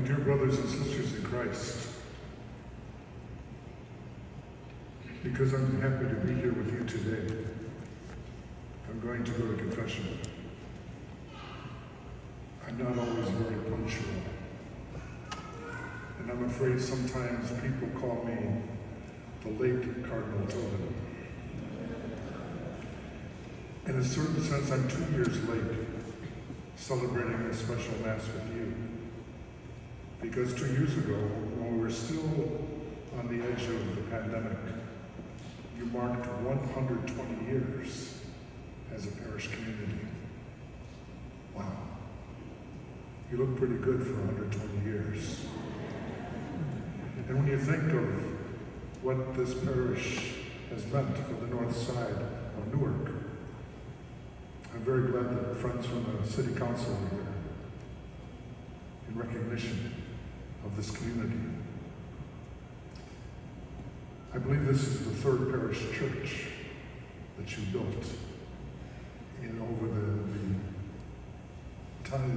dear brothers and sisters in Christ, because I'm happy to be here with you today, I'm going to go to confession. I'm not always very punctual, and I'm afraid sometimes people call me the late Cardinal Tobin. In a certain sense, I'm 2 years late celebrating a special Mass with you. Because 2 years ago, when we were still on the edge of the pandemic, you marked 120 years as a parish community. Wow. You look pretty good for 120 years. And when you think of what this parish has meant for the north side of Newark, I'm very glad that friends from the City Council are here in recognition of this community. I believe this is the third parish church that you built over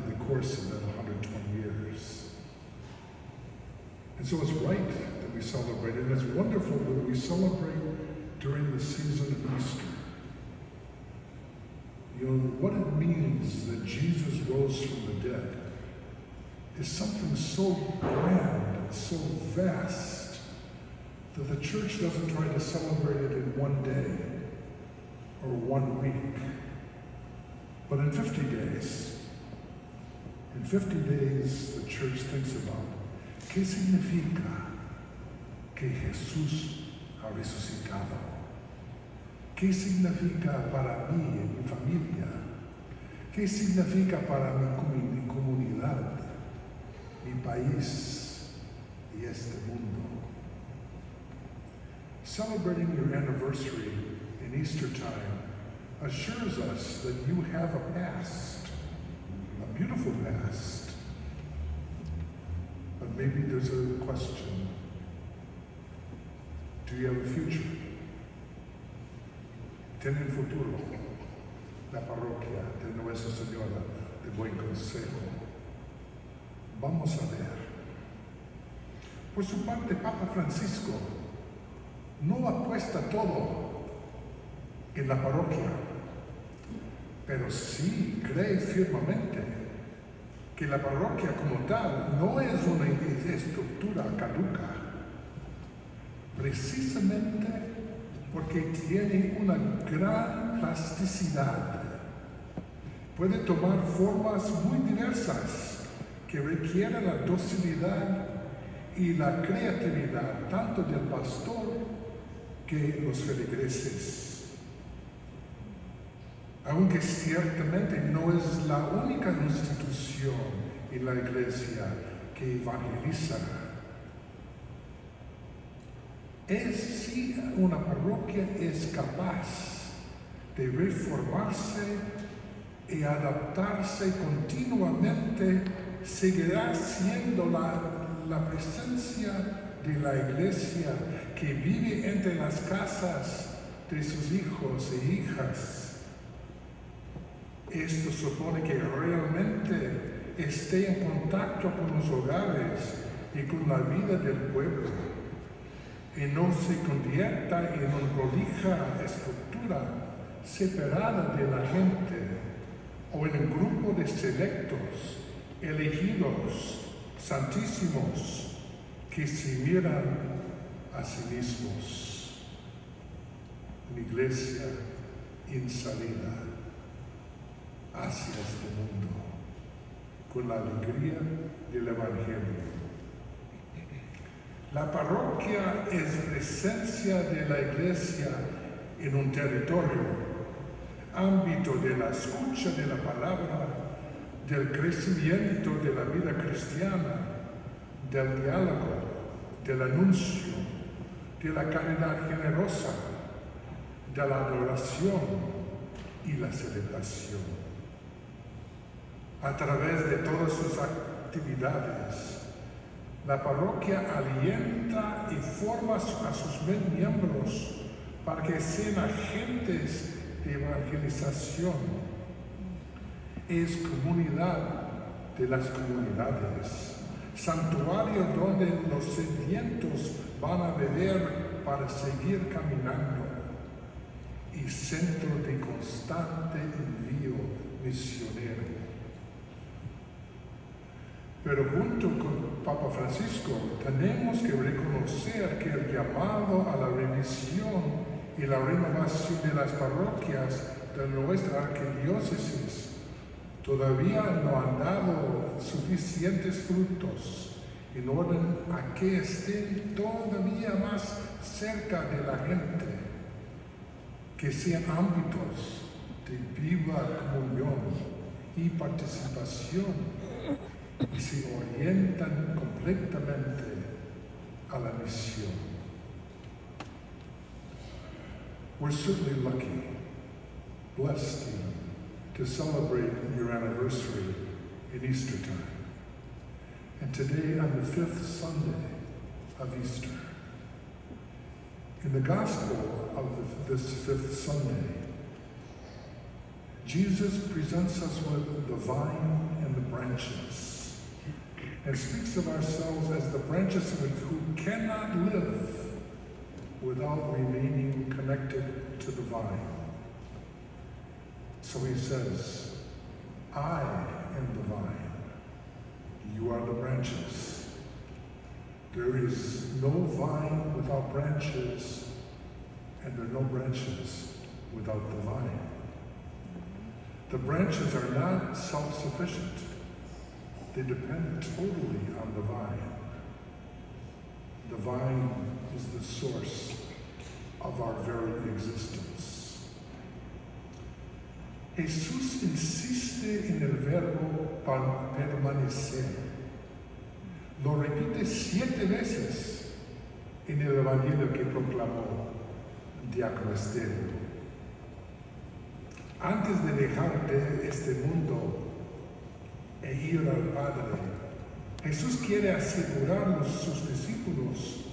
the course of that 120 years. And so it's right that we celebrate, and it's wonderful that we celebrate during the season of Easter. You know, what it means that Jesus rose from the dead is something so grand and so vast that the church doesn't try to celebrate it in one day or 1 week, but in 50 days. In 50 days, the church thinks about ¿qué significa que Jesús ha resucitado? ¿Qué significa para mí y mi familia? ¿Qué significa para mi comunidad, mi país y este mundo? Celebrating your anniversary in Easter time assures us that you have a past, a beautiful past. But maybe there's a question. Do you have a future? ¿Tienen futuro la parroquia de Nuestra Señora de Buen Consejo? Vamos a ver. Por su parte, Papa Francisco no apuesta todo en la parroquia, pero sí cree firmemente que la parroquia como tal no es una estructura caduca, precisamente porque tiene una gran plasticidad. Puede tomar formas muy diversas que requieren la docilidad y la creatividad tanto del pastor que los feligreses. Aunque ciertamente no es la única institución en la Iglesia que evangeliza, si una parroquia es capaz de reformarse y adaptarse continuamente, seguirá siendo la presencia de la Iglesia que vive entre las casas de sus hijos e hijas. Esto supone que realmente esté en contacto con los hogares y con la vida del pueblo, y no se convierta en una prolija estructura separada de la gente o en un grupo de selectos, elegidos, santísimos, que se miran a sí mismos. Una iglesia en salida hacia este mundo con la alegría del Evangelio. La parroquia es presencia de la Iglesia en un territorio, ámbito de la escucha de la palabra, del crecimiento de la vida cristiana, del diálogo, del anuncio, de la caridad generosa, de la adoración y la celebración. A través de todas sus actividades, la parroquia alienta y forma a sus miembros para que sean agentes de evangelización. Es comunidad de las comunidades, santuario donde los sedientos van a beber para seguir caminando y centro de constante envío misionero. Pero junto con Papa Francisco tenemos que reconocer que el llamado a la revisión y la renovación de las parroquias de nuestra arquidiócesis todavía no han dado suficientes frutos en orden a que estén todavía más cerca de la gente, que sean ámbitos de viva comunión y participación y se orientan completamente a la misión. We're certainly lucky, blessed even, to celebrate your anniversary in Easter time. And today on the 5th Sunday of Easter. In the Gospel of this 5th Sunday, Jesus presents us with the vine and the branches, and speaks of ourselves as the branches who cannot live without remaining connected to the vine. So he says, I am the vine, you are the branches. There is no vine without branches, and there are no branches without the vine. The branches are not self-sufficient. They depend totally on the vine. The vine is the source of our very existence. Jesús insiste en el verbo permanecer. Lo repite 7 veces en el evangelio que proclamó Diácono Esteban. Antes de dejar de este mundo e ir al Padre, Jesús quiere asegurar a sus discípulos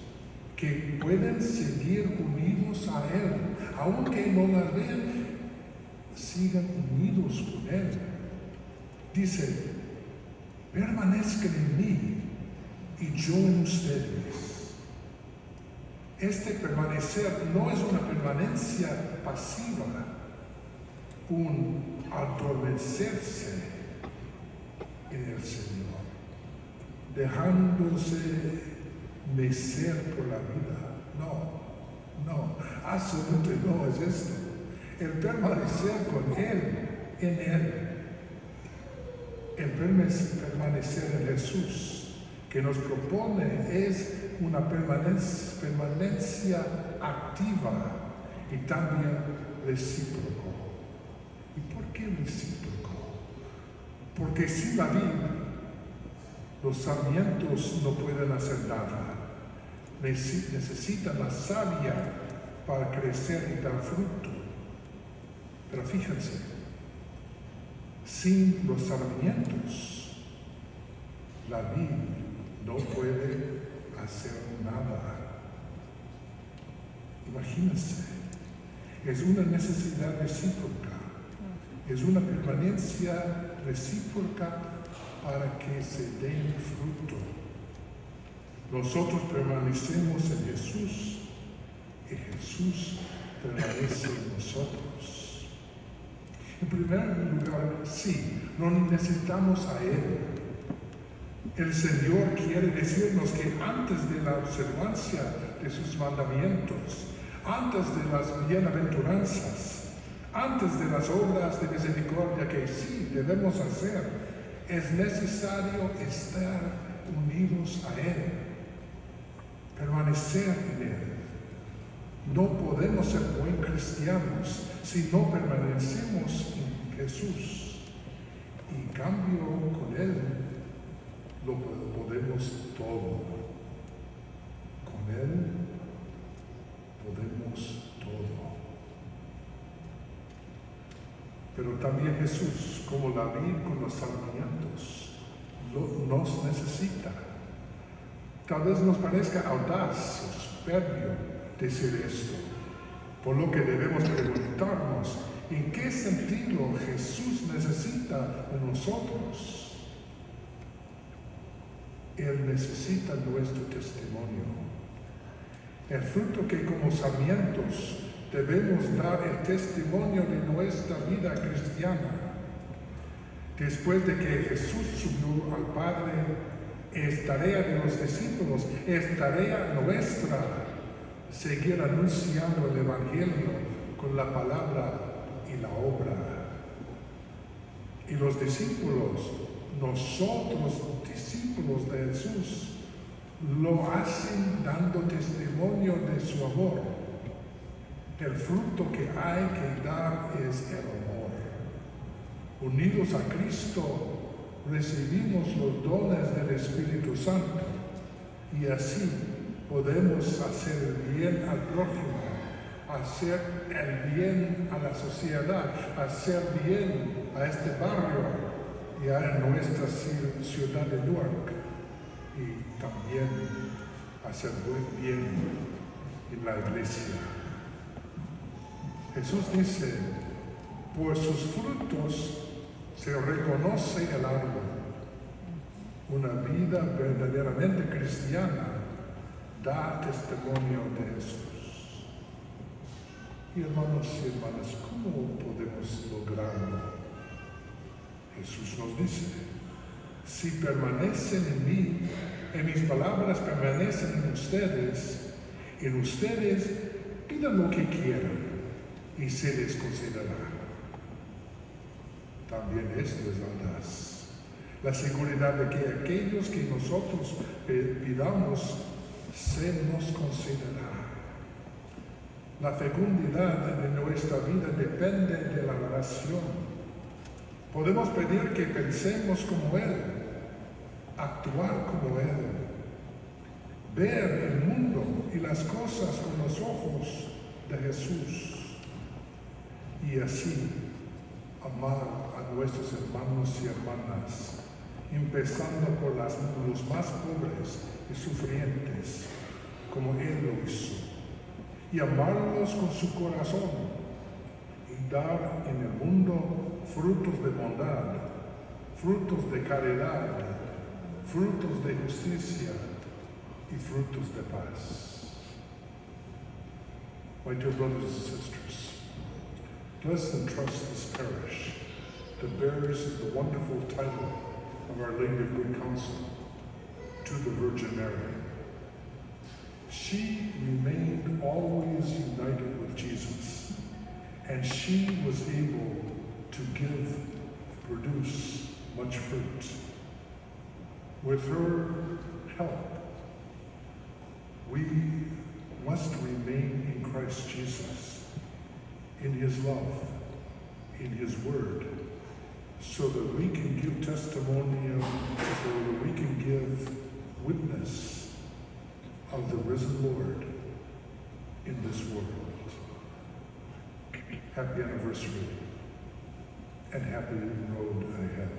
que pueden seguir unidos a Él, aunque no la vean, sigan unidos con Él. Dice, permanezcan en mí y yo en ustedes. Este permanecer no es una permanencia pasiva, un adormecerse en el Señor, dejándose mecer por la vida. No, absolutamente no es esto. El permanecer con Él, en Él, el permanecer en Jesús, que nos propone es una permanencia activa y también recíproco. ¿Y por qué recíproco? Porque sin la vid, los sarmientos no pueden hacer nada. Necesitan la savia para crecer y dar fruto. Pero fíjense, sin los sarmientos, la vid no puede hacer nada. Imagínense, es una necesidad recíproca. Es una permanencia recíproca para que se den fruto. Nosotros permanecemos en Jesús y Jesús permanece en nosotros. En primer lugar, sí, no necesitamos a Él. El Señor quiere decirnos que antes de la observancia de sus mandamientos, antes de las bienaventuranzas, antes de las obras de misericordia que sí debemos hacer, es necesario estar unidos a Él, permanecer en Él. No podemos ser buen cristianos si no permanecemos en Jesús. Y en cambio, con Él lo podemos todo. Con Él podemos todo. Pero también Jesús, como la vid con los sarmientos, nos necesita. Tal vez nos parezca audaz o superbio decir esto, por lo que debemos preguntarnos, ¿en qué sentido Jesús necesita de nosotros? Él necesita nuestro testimonio. El fruto que como sarmientos debemos dar el testimonio de nuestra vida cristiana. Después de que Jesús subió al Padre, es tarea de los discípulos, es tarea nuestra seguir anunciando el Evangelio con la palabra y la obra. Y los discípulos, nosotros discípulos de Jesús, lo hacen dando testimonio de su amor. El fruto que hay que dar es el amor. Unidos a Cristo, recibimos los dones del Espíritu Santo y así podemos hacer el bien al prójimo, hacer el bien a la sociedad, hacer bien a este barrio y a nuestra ciudad de Newark, y también hacer buen bien en la iglesia. Jesús dice, por sus frutos se reconoce el árbol. Una vida verdaderamente cristiana da testimonio de Jesús. Y hermanos y hermanas, ¿cómo podemos lograrlo? Jesús nos dice, si permanecen en mí, en mis palabras permanecen en ustedes pidan lo que quieran y se les concederá. También esto es audaz, la seguridad de que aquellos que nosotros pidamos se nos concederá. La fecundidad de nuestra vida depende de la oración. Podemos pedir que pensemos como Él, actuar como Él, ver el mundo y las cosas con los ojos de Jesús y así amar a nuestros hermanos y hermanas, empezando por los más pobres y sufrientes, como Él lo hizo, y amarlos con su corazón y dar en el mundo frutos de bondad, frutos de caridad, frutos de justicia y frutos de paz. My dear brothers and sisters, bless and trust this parish that bears the wonderful title of Our Lady of Good Counsel to the Virgin Mary. She remained always united with Jesus, and she was able to produce much fruit. With her help, we must remain in Christ Jesus, in His love, in His word, so that we can give testimony, so that we can give witness of the risen Lord in this world. Happy anniversary and happy road ahead.